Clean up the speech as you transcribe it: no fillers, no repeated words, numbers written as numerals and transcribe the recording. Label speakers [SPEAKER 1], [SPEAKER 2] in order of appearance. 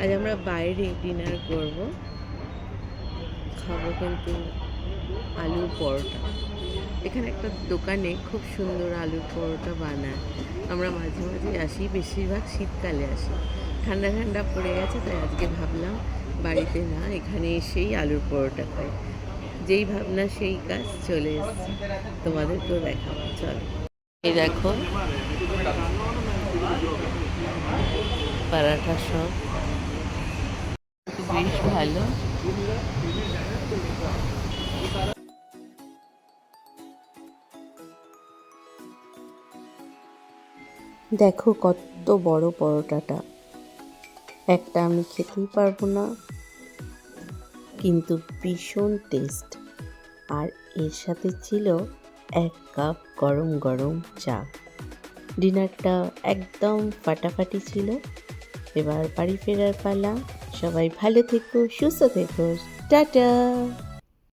[SPEAKER 1] আজ আমরা বাইরে ডিনার করব, খাবো কিন্তু আলুর পরোটা। এখানে একটা দোকানে খুব সুন্দর আলুর পরোটা বানায়। আমরা মাঝে মাঝে আসি, বেশিরভাগ শীতকালে আসি। ঠান্ডা ঠান্ডা পড়ে গেছে, তাই আজকে ভাবলাম বাড়িতে না, এখানে এসেই আলুর পরোটা খাই। যেই ভাবনা সেই কাজ, চলে এসেছি, তোমাদেরকেও দেখাবো, চলো। এই দেখো পরাঠা সব বেশ ভালো। দেখো কত বড় পরোটাটা, একটা আমি খেতেই পারবো না, কিন্তু ভীষণ টেস্ট। আর এর সাথে ছিল 1 কাপ গরম গরম চা। ডিনারটা একদম ফাটাফাটি ছিল। এবার বাড়ি ফেরার পালা। সবাই ভালো থেকো, সুস্থ থেকো, টাটা।